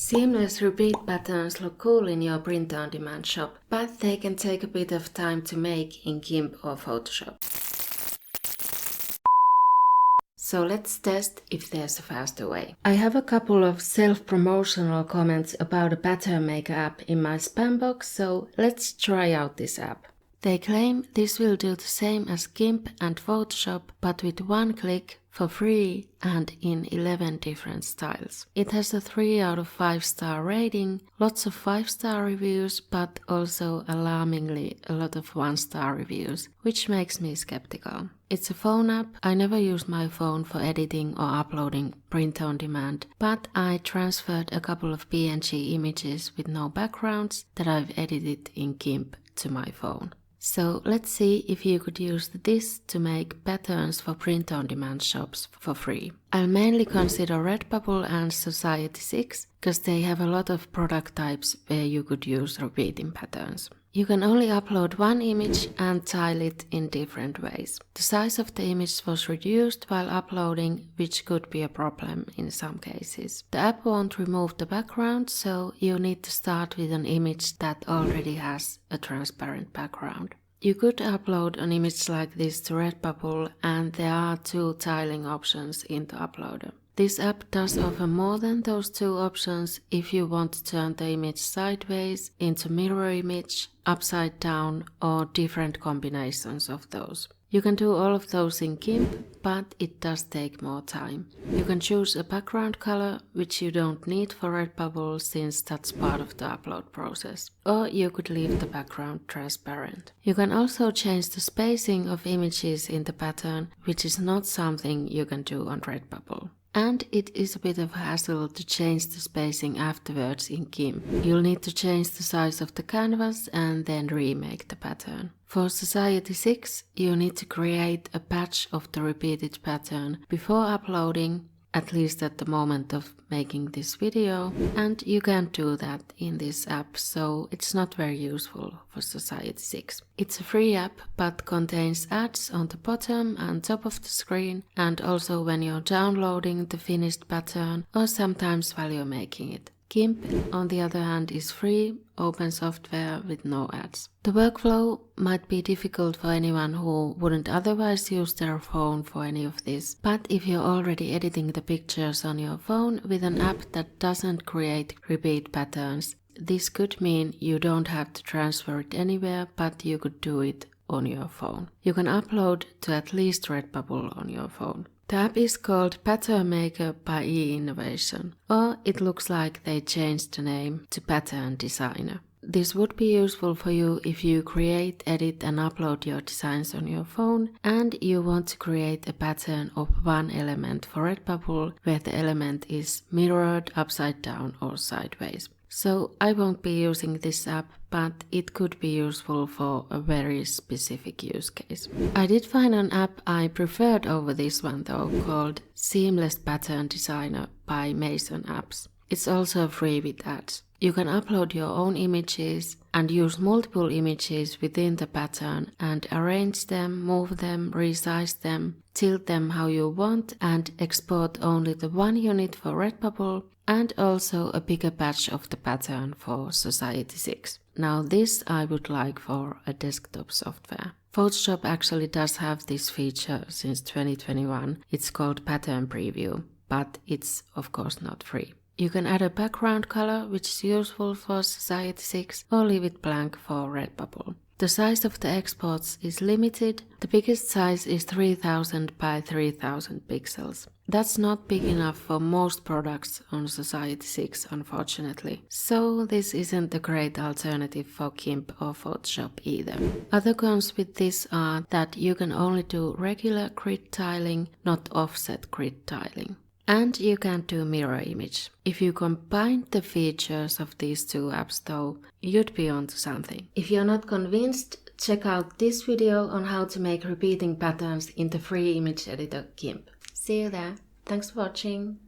Seamless repeat patterns look cool in your print-on-demand shop, but they can take a bit of time to make in GIMP or Photoshop. So let's test if there's a faster way. I have a couple of self-promotional comments about a pattern maker app in my spam box, so let's try out this app. They claim this will do the same as GIMP and Photoshop, but with one click, for free and in 11 different styles. It has a 3 out of 5 star rating, lots of 5-star reviews, but also alarmingly a lot of 1-star reviews, which makes me skeptical. It's a phone app. I never use my phone for editing or uploading print on demand, but I transferred a couple of PNG images with no backgrounds that I've edited in GIMP to my phone. So let's see if you could use this to make patterns for print-on-demand shops for free. I'll mainly consider Redbubble and Society6 because they have a lot of product types where you could use repeating patterns. You can only upload one image and tile it in different ways. The size of the image was reduced while uploading, which could be a problem in some cases. The app won't remove the background, so you need to start with an image that already has a transparent background. You could upload an image like this to Redbubble, and there are 2 tiling options in the uploader. This app does offer more than those 2 options if you want to turn the image sideways, into mirror image, upside down, or different combinations of those. You can do all of those in GIMP, but it does take more time. You can choose a background color, which you don't need for Redbubble since that's part of the upload process. Or you could leave the background transparent. You can also change the spacing of images in the pattern, which is not something you can do on Redbubble. And it is a bit of a hassle to change the spacing afterwards in GIMP. You'll need to change the size of the canvas and then remake the pattern. For Society6, you need to create a patch of the repeated pattern before uploading, at least at the moment of making this video, and you can't do that in this app, so it's not very useful for Society6. It's a free app, but contains ads on the bottom and top of the screen, and also when you're downloading the finished pattern, or sometimes while you're making it. GIMP, on the other hand, is free, open software with no ads. The workflow might be difficult for anyone who wouldn't otherwise use their phone for any of this, but if you're already editing the pictures on your phone with an app that doesn't create repeat patterns, this could mean you don't have to transfer it anywhere, but you could do it on your phone. You can upload to at least Redbubble on your phone. The app is called Pattern Maker by eInnovation, or it looks like they changed the name to Pattern Designer. This would be useful for you if you create, edit and upload your designs on your phone and you want to create a pattern of one element for Redbubble where the element is mirrored, upside down or sideways. So I won't be using this app, but it could be useful for a very specific use case. I did find an app I preferred over this one though, called Seamless Pattern Designer by Mason Apps. It's also free with ads. You can upload your own images and use multiple images within the pattern and arrange them, move them, resize them, tilt them how you want and export only the one unit for Redbubble and also a bigger batch of the pattern for Society6. Now this I would like for a desktop software. Photoshop actually does have this feature since 2021. It's called Pattern Preview, but it's of course not free. You can add a background color, which is useful for Society6, or leave it blank for Redbubble. The size of the exports is limited. The biggest size is 3000 by 3000 pixels. That's not big enough for most products on Society6, unfortunately. So this isn't a great alternative for GIMP or Photoshop either. Other cons with this are that you can only do regular grid tiling, not offset grid tiling. And you can't do mirror image. If you combine the features of these 2 apps though, you'd be onto something. If you're not convinced, check out this video on how to make repeating patterns in the free image editor GIMP. See you there. Thanks for watching.